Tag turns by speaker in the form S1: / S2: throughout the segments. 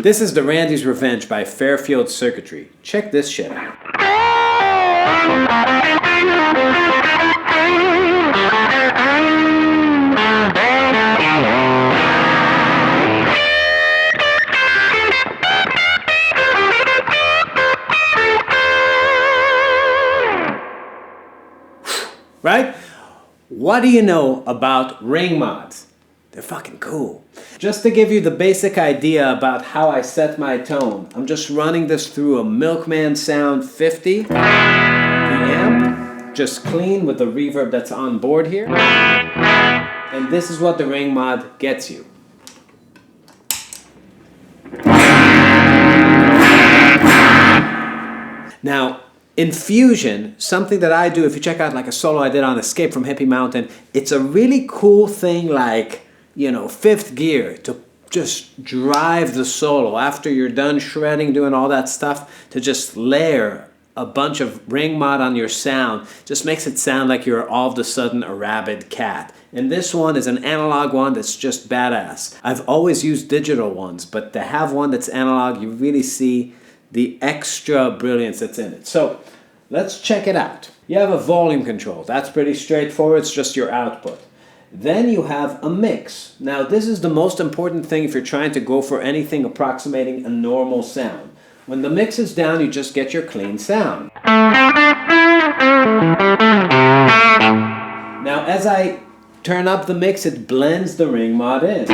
S1: This is the Randy's Revenge by Fairfield Circuitry. Check this shit out. Right? What do you know about ring mods? They're fucking cool. Just to give you the basic idea about how I set my tone, I'm just running this through a Milkman Sound 50 preamp, just clean with the reverb that's on board here. And this is what the ring mod gets you. Now, in Fusion, something that I do, if you check out like a solo I did on Escape from Hippie Mountain, it's a really cool thing like, you know, fifth gear to just drive the solo after you're done shredding, doing all that stuff, to just layer a bunch of ring mod on your sound. Just makes it sound like you're all of a sudden a RABID cat. And this one is an analog one that's just badass. I've always used digital ones, but to have one that's analog, you really see the extra brilliance that's in it. So let's check it out. You have a volume control. That's pretty straightforward. It's just your output. Then you have a mix. Now this is the most important thing if you're trying to go for anything approximating a normal sound. When the mix is down, you just get your clean sound. Now as I turn up the mix, it blends the ring mod in.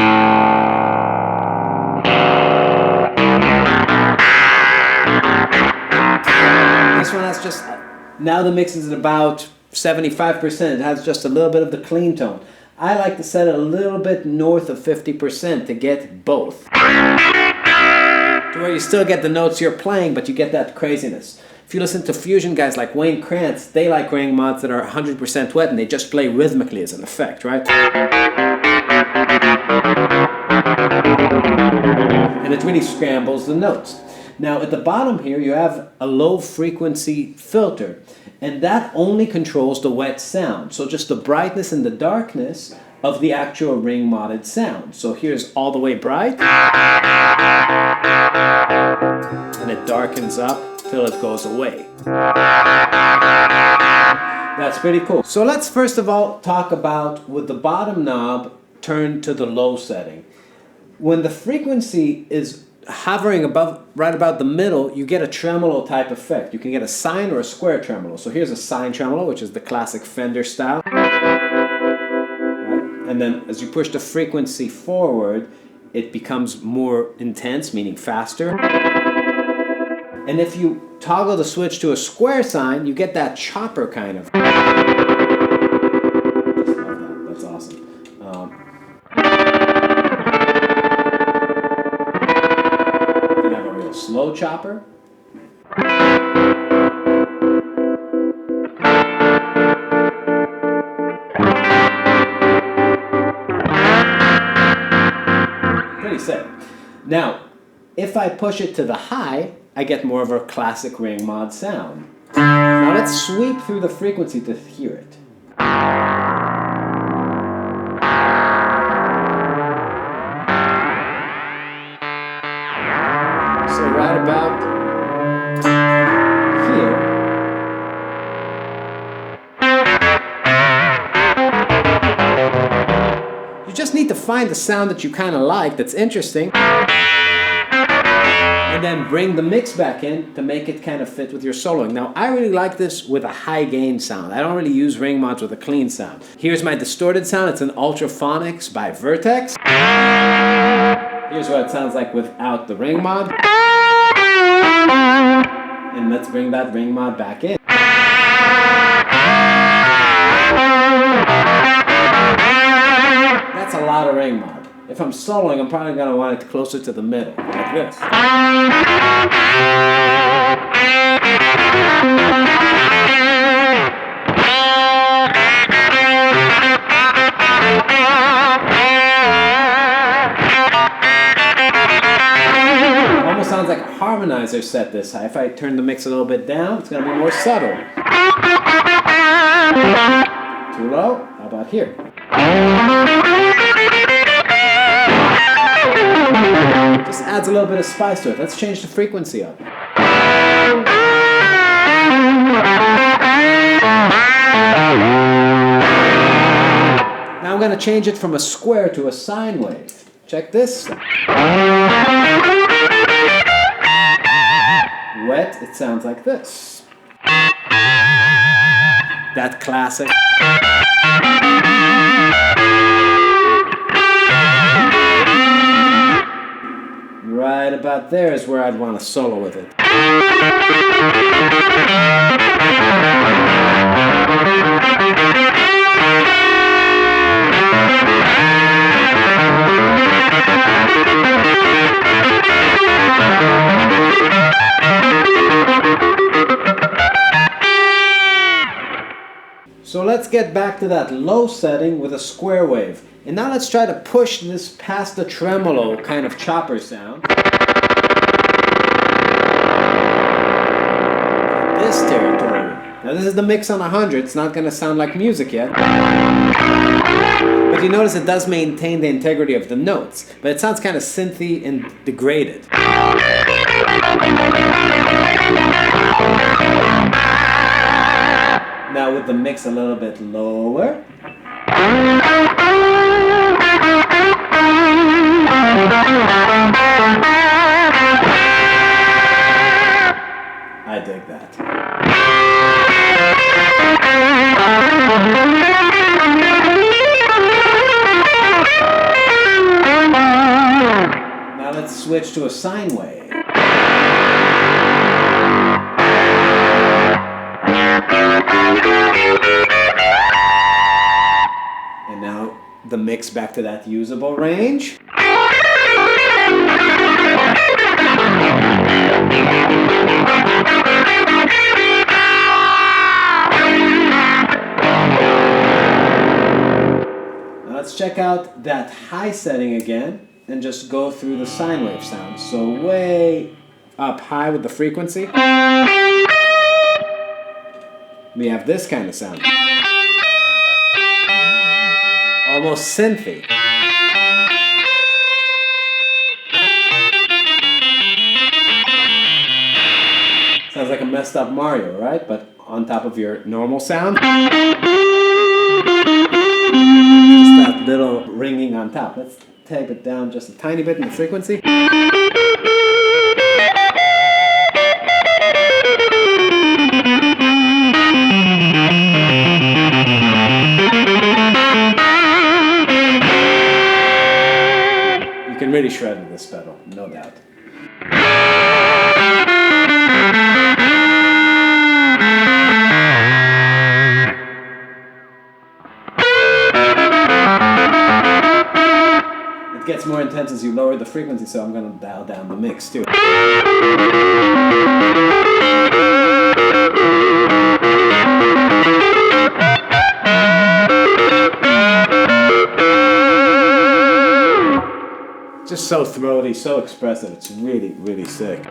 S1: This one has just, now the mix is at about 75%. It has just a little bit of the clean tone. I like to set it a little bit north of 50% to get both. To where you still get the notes you're playing, but you get that craziness. If you listen to fusion guys like Wayne Krantz, they like ring mods that are 100% wet and they just play rhythmically as an effect, right? And it really scrambles the notes. Now at the bottom here you have a low frequency filter, and that only controls the wet sound. So just the brightness and the darkness of the actual ring modded sound. So here's all the way bright, and it darkens up till it goes away. That's pretty cool. So let's first of all talk about with the bottom knob turned to the low setting. When the frequency is hovering above, right about the middle, you get a tremolo type effect. You can get a sine or a square tremolo. So here's a sine tremolo, which is the classic Fender style. Right? And then as you push the frequency forward, it becomes more intense, meaning faster. And if you toggle the switch to a square sine, you get that chopper kind of. Just love that. That's awesome. Slow chopper. Pretty sick. Now, if I push it to the high, I get more of a classic ring mod sound. Now let's sweep through the frequency to hear it. So right about here, you just need to find the sound that you kind of like, that's interesting, and then bring the mix back in to make it kind of fit with your soloing. Now I really like this with a high gain sound. I don't really use ring mods with a clean sound. Here's my distorted sound. It's an Ultraphonix by Vertex. Here's what it sounds like without the ring mod. And let's bring that ring mod back in. That's a lot of ring mod. If I'm soloing, I'm probably going to want it closer to the middle, like this. Sounds like a harmonizer set this high. If I turn the mix a little bit down, it's going to be more subtle. Too low? How about here? Just This adds a little bit of spice to it. Let's change the frequency up. Now I'm going to change it from a square to a sine wave. Check this. Wet, it sounds like this. That classic. Right about there is where I'd want to solo with it. So let's get back to that low setting with a square wave. And now let's try to push this past the tremolo kind of chopper sound. This territory. Now this is the mix on 100. It's not going to sound like music yet. But you notice it does maintain the integrity of the notes. But it sounds kind of synthy and degraded. Now with the mix a little bit lower. I dig that. Now let's switch to a sine wave. And now the mix back to that usable range. Now let's check out that high setting again and just go through the sine wave sound. So way up high with the frequency. We have this kind of sound. Almost synthy. Sounds like a messed up Mario, right? But on top of your normal sound. Just that little ringing on top. Let's tape it down just a tiny bit in the frequency. You can really shred with this pedal, no doubt. It gets more intense as you lower the frequency, so I'm going to dial down the mix too. Just so throaty, so expressive. It's really, really sick.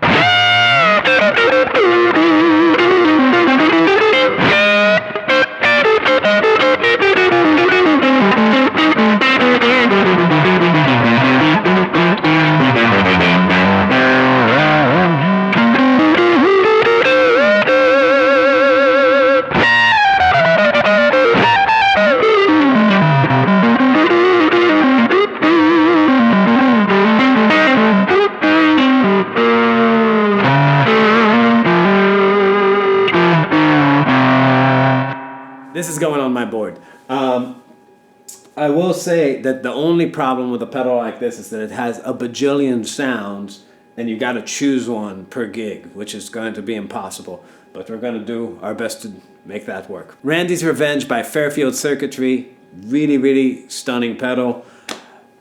S1: This is going on my board. I will say that the only problem with a pedal like this is that it has a bajillion sounds and you got to choose one per gig, which is going to be impossible. But we're going to do our best to make that work. Randy's Revenge by Fairfield Circuitry. Really, really stunning pedal.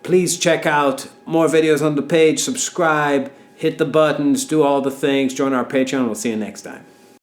S1: Please check out more videos on the page, subscribe, hit the buttons, do all the things, join our Patreon. We'll see you next time.